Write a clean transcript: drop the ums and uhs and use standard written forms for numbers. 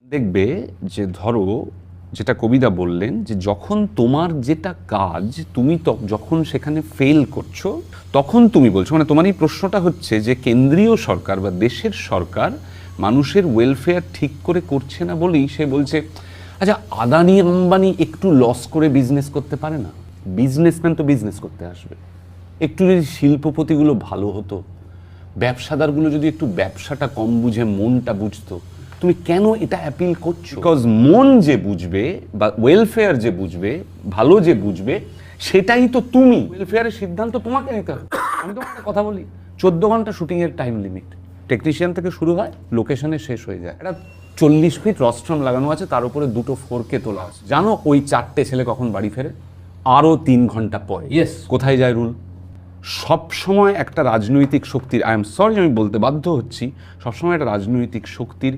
দেখবে যে ধরো যেটা কবিতা বললেন যে যখন তোমার যেটা কাজ তুমি যখন সেখানে ফেল করছো তখন তুমি বলছো মানে তোমার এই প্রশ্নটা হচ্ছে যে কেন্দ্রীয় সরকার বা দেশের সরকার মানুষের ওয়েলফেয়ার ঠিক করে করছে না বলেই সে বলছে আচ্ছা আদানি আম্বানি একটু লস করে বিজনেস করতে পারে না? বিজনেসম্যান তো বিজনেস করতে আসবে। একটু যদি শিল্পপতিগুলো ভালো হতো, ব্যবসাদারগুলো যদি একটু ব্যবসাটা কম বুঝে মনটা বুঝতো, তুমি কেন এটা অ্যাপিল করছো? বিকজ মন যে বুঝবে বা ওয়েলফেয়ার যে বুঝবে, ভালো যে বুঝবে, সেটাই তো তুমি। ওয়েলফেয়ারের সিদ্ধান্ত তোমাকে নিতে হবে। আমি তোমাকে একটা কথা বলি, 14 ঘন্টা শুটিংয়ের টাইম লিমিট, টেকনিশিয়ান থেকে শুরু হয়, লোকেশনে শেষ হয়ে যায়। এটা 40 ফিট রস্ট্রাম লাগানো আছে, তার উপরে 2টো 4K তোলা আছে। জানো ওই 4টে ছেলে কখন বাড়ি ফেরে? আরও 3 ঘন্টা পরে। ইয়েস। কোথায় যায় রুল? সবসময় একটা রাজনৈতিক শক্তির, আই এম সরি আমি বলতে বাধ্য হচ্ছি, সবসময় একটা রাজনৈতিক শক্তির